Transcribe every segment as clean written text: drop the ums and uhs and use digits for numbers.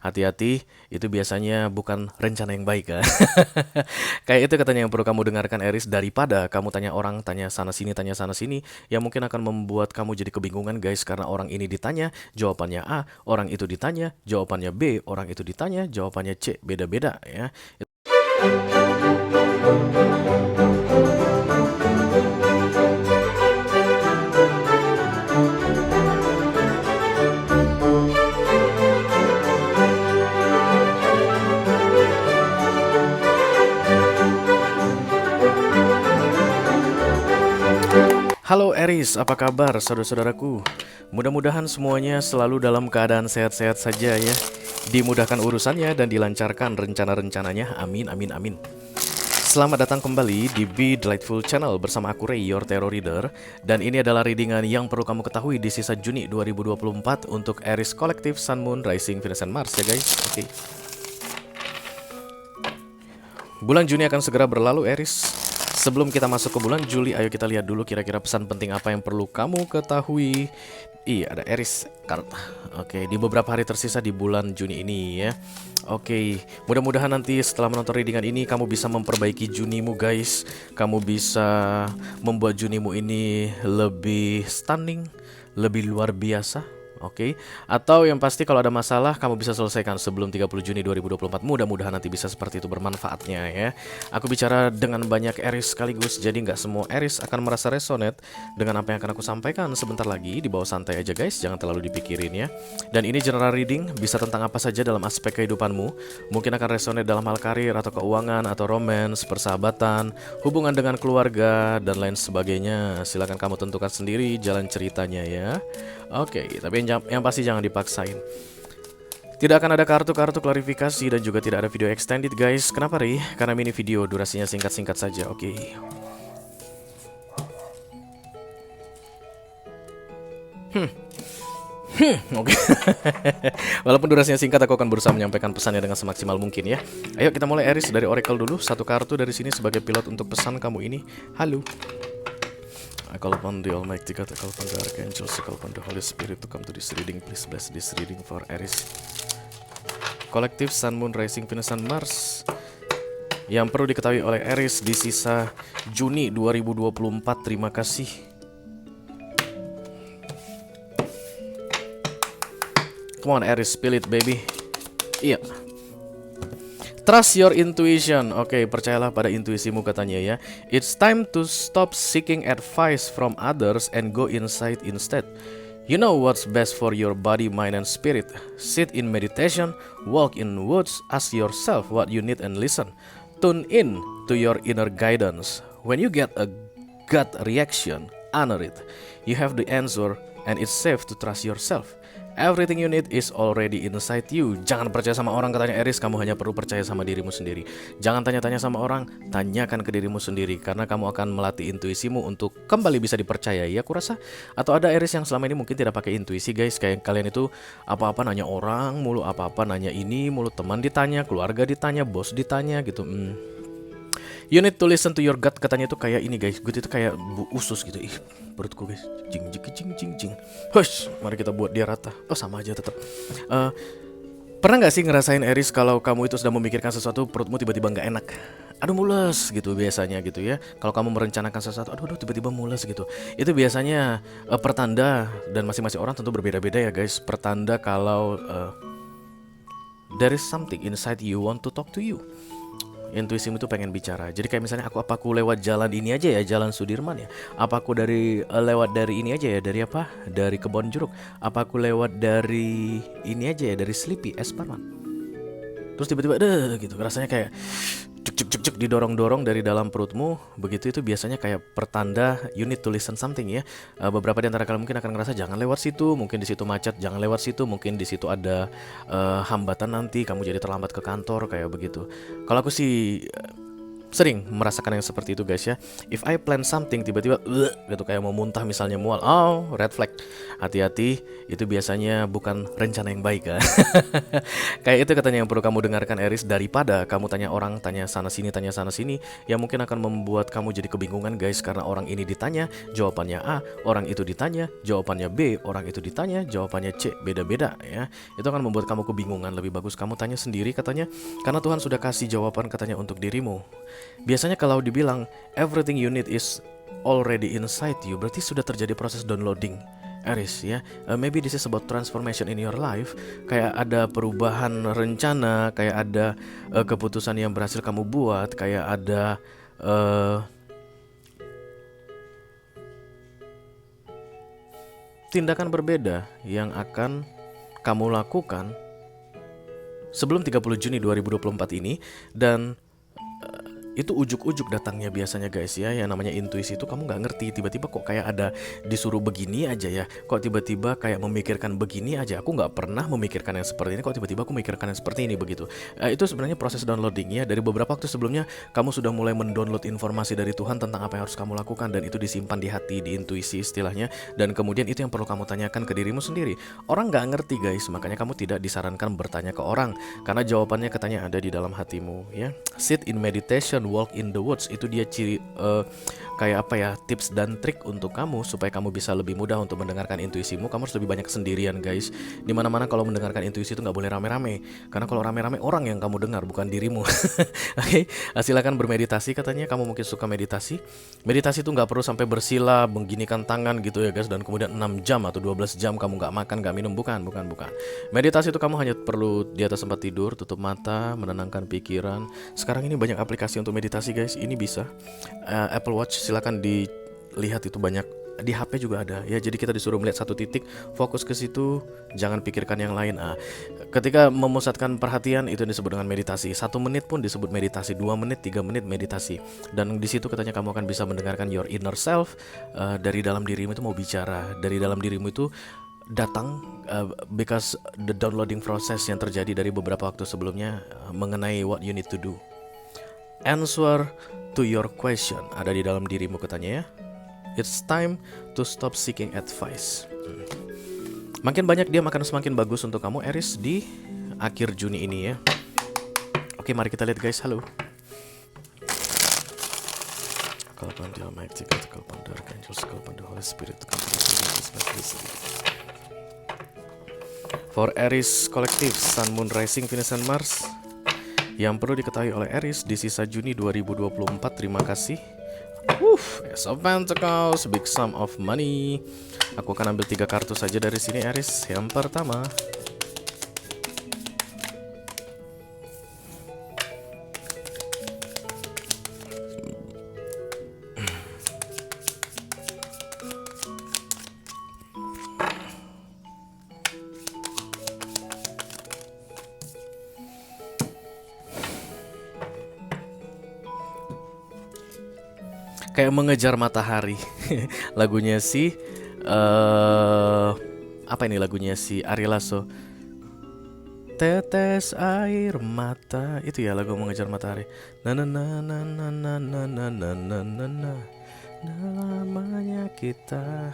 hati-hati, itu biasanya bukan rencana yang baik kan. Kayak itu katanya yang perlu kamu dengarkan Eris, daripada kamu tanya orang, tanya sana sini, yang mungkin akan membuat kamu jadi kebingungan guys, karena orang ini ditanya, jawabannya A, orang itu ditanya, jawabannya B, orang itu ditanya, jawabannya C, beda-beda ya. Halo Eris, apa kabar saudara-saudaraku? Mudah-mudahan semuanya selalu dalam keadaan sehat-sehat saja ya. Dimudahkan urusannya dan dilancarkan rencana-rencananya. Amin, amin, amin. Selamat datang kembali di Be Delightful Channel bersama aku Ray, your Tarot Reader. Dan ini adalah readingan yang perlu kamu ketahui di sisa Juni 2024 untuk Aries Collective, Sun, Moon, Rising, Venus, and Mars ya guys. Oke. Bulan Juni akan segera berlalu Aries. Sebelum kita masuk ke bulan Juli, ayo kita lihat dulu kira-kira pesan penting apa yang perlu kamu ketahui. Iya, ada Aries card. Oke, di beberapa hari tersisa di bulan Juni ini ya. Oke, mudah-mudahan nanti setelah menonton readingan ini kamu bisa memperbaiki Junimu guys. Kamu bisa membuat Junimu ini lebih stunning, lebih luar biasa. Oke, atau yang pasti kalau ada masalah kamu bisa selesaikan sebelum 30 Juni 2024. Mudah-mudahan nanti bisa seperti itu bermanfaatnya ya. Aku bicara dengan banyak Aries sekaligus, jadi nggak semua Aries akan merasa resonate dengan apa yang akan aku sampaikan sebentar lagi. Di bawah santai aja guys, jangan terlalu dipikirin ya. Dan ini general reading, bisa tentang apa saja dalam aspek kehidupanmu. Mungkin akan resonate dalam hal karir atau keuangan atau romance, persahabatan, hubungan dengan keluarga dan lain sebagainya. Silahkan kamu tentukan sendiri jalan ceritanya ya. Oke, tapi yang pasti jangan dipaksain. Tidak akan ada kartu-kartu klarifikasi dan juga tidak ada video extended guys. Kenapa Ri? Karena mini video, durasinya singkat-singkat saja. Oke. Oke. Walaupun durasinya singkat, aku akan berusaha menyampaikan pesannya dengan semaksimal mungkin ya. Ayo kita mulai Aries dari Oracle dulu. Satu kartu dari sini sebagai pilot untuk pesan kamu ini. Halo. I call upon the Almighty God, I call upon the Archangels, I call upon the Holy Spirit to come to this reading. Please bless this reading for Aries Collective, Sun, Moon, Rising, Venus, and Mars. Yang perlu diketahui oleh Aries di sisa Juni 2024. Terima kasih. Come on Aries, spill it baby. Iya. Trust your intuition. Oke, percayalah pada intuisimu katanya ya. It's time to stop seeking advice from others and go inside instead. You know what's best for your body, mind, and spirit. Sit in meditation, walk in woods, ask yourself what you need and listen. Tune in to your inner guidance. When you get a gut reaction, honor it. You have the answer and it's safe to trust yourself. Everything you need is already inside you. Jangan percaya sama orang katanya Aries, kamu hanya perlu percaya sama dirimu sendiri. Jangan tanya-tanya sama orang, tanyakan ke dirimu sendiri. Karena kamu akan melatih intuisimu untuk kembali bisa dipercaya ya aku rasa. Atau ada Aries yang selama ini mungkin tidak pakai intuisi guys. Kayak kalian itu apa-apa nanya orang mulu, apa-apa nanya ini mulu, teman ditanya, keluarga ditanya, bos ditanya gitu. You need to listen to your gut katanya itu kayak ini guys. Gut itu kayak usus gitu. Ih, perutku guys. Jing jing jing jing jing. Hush, mari kita buat dia rata. Oh sama aja tetap. Pernah nggak sih ngerasain Aries kalau kamu itu sedang memikirkan sesuatu perutmu tiba-tiba nggak enak? Aduh mules gitu biasanya gitu ya. Kalau kamu merencanakan sesuatu, aduh tiba-tiba mules gitu. Itu biasanya pertanda, dan masing-masing orang tentu berbeda-beda ya guys. Pertanda kalau there is something inside you want to talk to you. Intuisimu tuh pengen bicara. Jadi kayak misalnya apa aku lewat jalan ini aja ya, jalan Sudirman ya. Apa aku lewat dari ini aja ya, dari apa? Dari Kebon Jeruk. Apa aku lewat dari ini aja ya, dari Sleepy es Parman. Terus tiba-tiba gitu. Rasanya kayak cuk didorong-dorong dari dalam perutmu. Begitu itu biasanya kayak pertanda you need to listen something ya. Beberapa di antara kalian mungkin akan ngerasa jangan lewat situ, mungkin di situ macet, jangan lewat situ, mungkin di situ ada hambatan nanti kamu jadi terlambat ke kantor kayak begitu. Kalau aku sih sering merasakan yang seperti itu guys ya. If I plan something tiba-tiba gitu kayak mau muntah misalnya, mual, oh red flag, hati-hati, itu biasanya bukan rencana yang baik ya. Kayak itu katanya yang perlu kamu dengarkan Aries, daripada kamu tanya orang, tanya sana sini, yang mungkin akan membuat kamu jadi kebingungan guys, karena orang ini ditanya jawabannya A, orang itu ditanya jawabannya B, orang itu ditanya jawabannya C, beda-beda ya. Itu akan membuat kamu kebingungan. Lebih bagus kamu tanya sendiri katanya, karena Tuhan sudah kasih jawaban katanya untuk dirimu. Biasanya kalau dibilang everything you need is already inside you, berarti sudah terjadi proses downloading Aries ya. Maybe this is about transformation in your life. Kayak ada perubahan rencana, kayak ada keputusan yang berhasil kamu buat, kayak ada tindakan berbeda yang akan kamu lakukan sebelum 30 Juni 2024 ini. Dan itu ujuk-ujuk datangnya biasanya guys ya. Yang namanya intuisi itu kamu nggak ngerti, tiba-tiba kok kayak ada disuruh begini aja ya, kok tiba-tiba kayak memikirkan begini aja, aku nggak pernah memikirkan yang seperti ini, kok tiba-tiba aku memikirkan yang seperti ini begitu. Itu sebenarnya proses downloading ya. Dari beberapa waktu sebelumnya kamu sudah mulai mendownload informasi dari Tuhan tentang apa yang harus kamu lakukan, dan itu disimpan di hati, di intuisi istilahnya. Dan kemudian itu yang perlu kamu tanyakan ke dirimu sendiri. Orang nggak ngerti guys, makanya kamu tidak disarankan bertanya ke orang, karena jawabannya katanya ada di dalam hatimu ya. Sit in meditation, walk in the woods, itu dia ciri kayak apa ya, tips dan trik untuk kamu supaya kamu bisa lebih mudah untuk mendengarkan intuisimu. Kamu harus lebih banyak sendirian guys. Dimana-mana kalau mendengarkan intuisi itu nggak boleh rame-rame, karena kalau rame-rame orang yang kamu dengar, bukan dirimu. Oke, silakan bermeditasi katanya. Kamu mungkin suka meditasi. Meditasi itu nggak perlu sampai bersila, mengginikan tangan gitu ya guys, dan kemudian 6 jam atau 12 jam kamu nggak makan, nggak minum, bukan. Meditasi itu kamu hanya perlu di atas tempat tidur, tutup mata, menenangkan pikiran. Sekarang ini banyak aplikasi untuk meditasi guys, ini bisa Apple Watch, silakan dilihat, itu banyak di HP juga ada ya. Jadi kita disuruh melihat satu titik, fokus ke situ, jangan pikirkan yang lain. Ketika memusatkan perhatian, itu disebut dengan meditasi. 1 menit pun disebut meditasi, 2 menit, 3 menit meditasi. Dan di situ katanya kamu akan bisa mendengarkan your inner self. Dari dalam dirimu itu mau bicara, dari dalam dirimu itu datang, because the downloading process yang terjadi dari beberapa waktu sebelumnya mengenai what you need to do. Answer to your question ada di dalam dirimu katanya ya. It's time to stop seeking advice. Makin banyak diam akan semakin bagus untuk kamu Aries di akhir Juni ini ya. Oke, mari kita lihat guys. Halo. Call upon the Almighty God, call upon the Archangels, call upon the Holy Spirit, call upon the Spirit. For Aries Collective, Sun, Moon, Rising, Venus, and Mars, yang perlu diketahui oleh Aries di sisa Juni 2024. Terima kasih. Ace of Pentacles, big sum of money. Aku akan ambil 3 kartu saja dari sini Aries. Yang pertama, kayak mengejar matahari. Lagunya si apa ini lagunya si Ari Lasso, tetes air mata, itu ya lagu mengejar matahari. Na na na na na na na na na na na na, namanya kita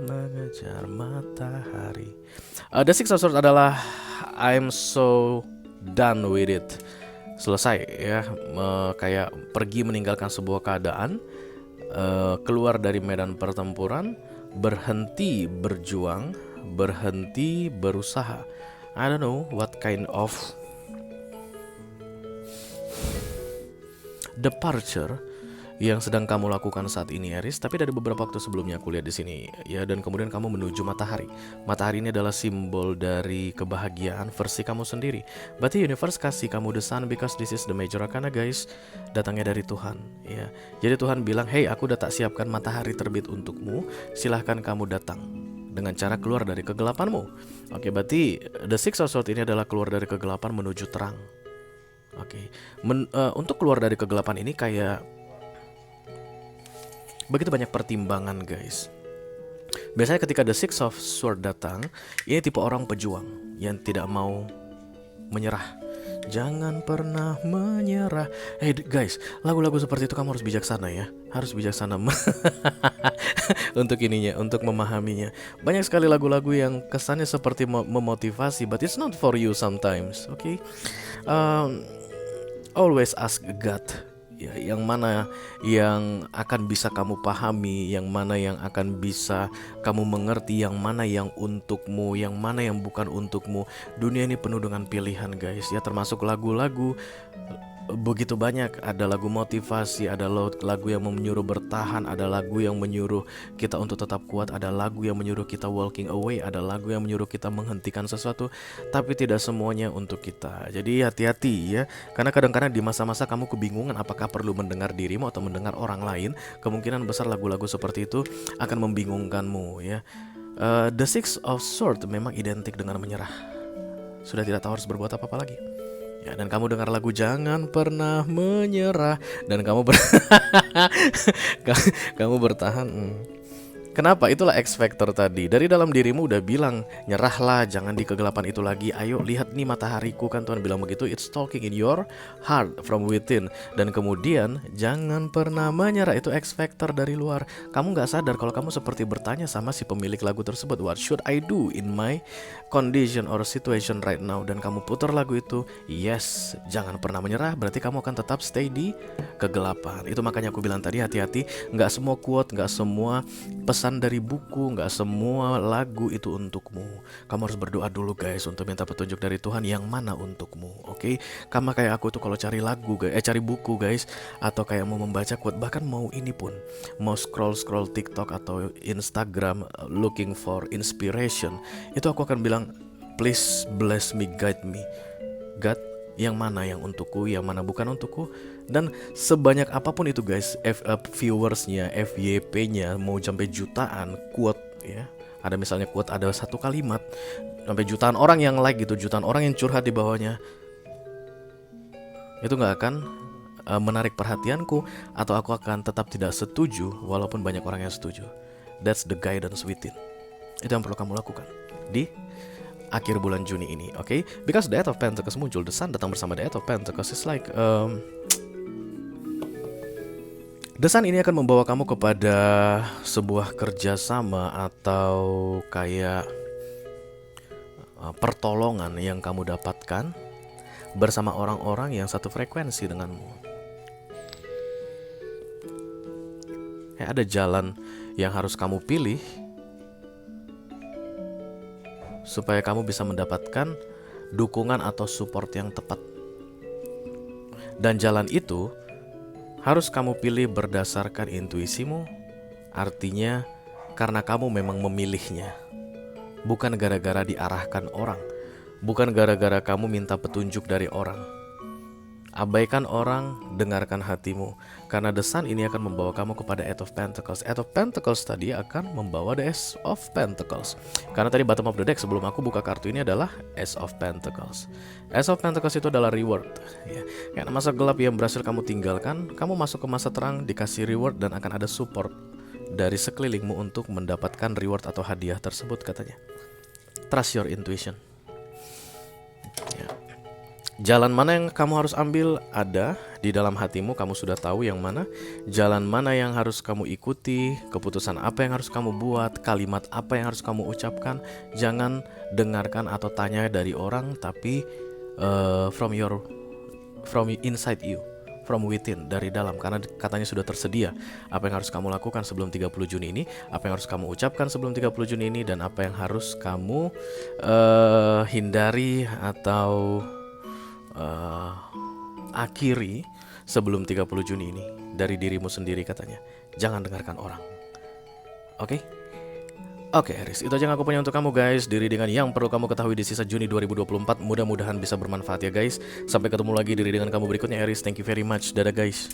mengejar matahari. The Six of Swords adalah I'm so done with it. Selesai ya, kayak pergi meninggalkan sebuah keadaan, keluar dari medan pertempuran, berhenti berjuang, berhenti berusaha. I don't know what kind of departure yang sedang kamu lakukan saat ini Aries, tapi dari beberapa waktu sebelumnya aku lihat di sini ya. Dan kemudian kamu menuju matahari. Matahari ini adalah simbol dari kebahagiaan versi kamu sendiri. Berarti universe kasih kamu the sun because this is the major arcana guys. Datangnya dari Tuhan ya. Jadi Tuhan bilang, hey, aku udah tak siapkan matahari terbit untukmu, silahkan kamu datang dengan cara keluar dari kegelapanmu. Oke, berarti the Six of Swords ini adalah keluar dari kegelapan menuju terang. Oke, untuk keluar dari kegelapan ini kayak begitu banyak pertimbangan guys. Biasanya ketika the Six of Swords datang, ini tipe orang pejuang yang tidak mau menyerah. Jangan pernah menyerah. Hey guys, lagu-lagu seperti itu kamu harus bijaksana ya. Harus bijaksana untuk ininya, untuk memahaminya. Banyak sekali lagu-lagu yang kesannya seperti memotivasi, but it's not for you sometimes. Oke. Always ask God, ya, yang mana yang akan bisa kamu pahami, yang mana yang akan bisa kamu mengerti, yang mana yang untukmu, yang mana yang bukan untukmu. Dunia ini penuh dengan pilihan guys, ya, termasuk lagu-lagu. Begitu banyak, ada lagu motivasi, ada lagu yang menyuruh bertahan, ada lagu yang menyuruh kita untuk tetap kuat, ada lagu yang menyuruh kita walking away, ada lagu yang menyuruh kita menghentikan sesuatu, tapi tidak semuanya untuk kita. Jadi hati-hati ya, karena kadang-kadang di masa-masa kamu kebingungan apakah perlu mendengar dirimu atau mendengar orang lain, kemungkinan besar lagu-lagu seperti itu akan membingungkanmu ya. The Six of Swords memang identik dengan menyerah. Sudah tidak tahu harus berbuat apa-apa lagi. Ya, dan kamu dengar lagu Jangan Pernah Menyerah dan kamu kamu bertahan. Kenapa? Itulah X factor tadi. Dari dalam dirimu udah bilang, nyerahlah, jangan di kegelapan itu lagi. Ayo lihat nih matahariku, kan Tuhan bilang begitu. It's talking in your heart from within. Dan kemudian jangan pernah menyerah, itu X factor dari luar. Kamu gak sadar kalau kamu seperti bertanya sama si pemilik lagu tersebut, what should I do in my condition or situation right now? Dan kamu putar lagu itu, yes, jangan pernah menyerah, berarti kamu akan tetap stay di kegelapan. Itu makanya aku bilang tadi, hati-hati. Gak semua quote, gak semua pesan dari buku, gak semua lagu itu untukmu. Kamu harus berdoa dulu guys, untuk minta petunjuk dari Tuhan yang mana untukmu. Oke? Kamu kayak aku tuh kalau cari lagu, cari buku guys, atau kayak mau membaca quote, bahkan mau ini pun, mau scroll TikTok atau Instagram looking for inspiration, itu aku akan bilang, please bless me, guide me, God, yang mana yang untukku, yang mana bukan untukku. Dan sebanyak apapun itu guys, viewersnya, FYP-nya mau sampai jutaan quote ya. Ada misalnya quote, ada satu kalimat sampai jutaan orang yang like gitu, jutaan orang yang curhat di bawahnya. Itu gak akan menarik perhatianku, atau aku akan tetap tidak setuju walaupun banyak orang yang setuju. That's the guidance within. Itu yang perlu kamu lakukan di akhir bulan Juni ini, okay? Because the Eight of Pentacles muncul, the Sun datang bersama the Eight of Pentacles. It's like the Sun ini akan membawa kamu kepada sebuah kerjasama atau kayak pertolongan yang kamu dapatkan bersama orang-orang yang satu frekuensi denganmu. Ada jalan yang harus kamu pilih supaya kamu bisa mendapatkan dukungan atau support yang tepat. Dan jalan itu harus kamu pilih berdasarkan intuisimu, artinya karena kamu memang memilihnya, bukan gara-gara diarahkan orang, bukan gara-gara kamu minta petunjuk dari orang. Abaikan orang, dengarkan hatimu, karena the Sun ini akan membawa kamu kepada Eight of Pentacles. Eight of Pentacles tadi akan membawa the Ace of Pentacles. Karena tadi bottom of the deck sebelum aku buka kartu ini adalah Ace of Pentacles. Ace of Pentacles itu adalah reward ya. Karena masa gelap yang berhasil kamu tinggalkan, kamu masuk ke masa terang, dikasih reward dan akan ada support dari sekelilingmu untuk mendapatkan reward atau hadiah tersebut katanya. Trust your intuition ya. Jalan mana yang kamu harus ambil ada di dalam hatimu, kamu sudah tahu yang mana. Jalan mana yang harus kamu ikuti, keputusan apa yang harus kamu buat, kalimat apa yang harus kamu ucapkan. Jangan dengarkan atau tanya dari orang, tapi from inside you, from within, dari dalam. Karena katanya sudah tersedia apa yang harus kamu lakukan sebelum 30 Juni ini, apa yang harus kamu ucapkan sebelum 30 Juni ini, dan apa yang harus kamu hindari atau akhiri sebelum 30 Juni ini dari dirimu sendiri katanya. Jangan dengarkan orang. Oke? Oke, Aries, itu aja yang aku punya untuk kamu guys. Diri dengan yang perlu kamu ketahui di sisa Juni 2024. Mudah-mudahan bisa bermanfaat ya guys. Sampai ketemu lagi diri dengan kamu berikutnya Aries. Thank you very much. Dadah guys.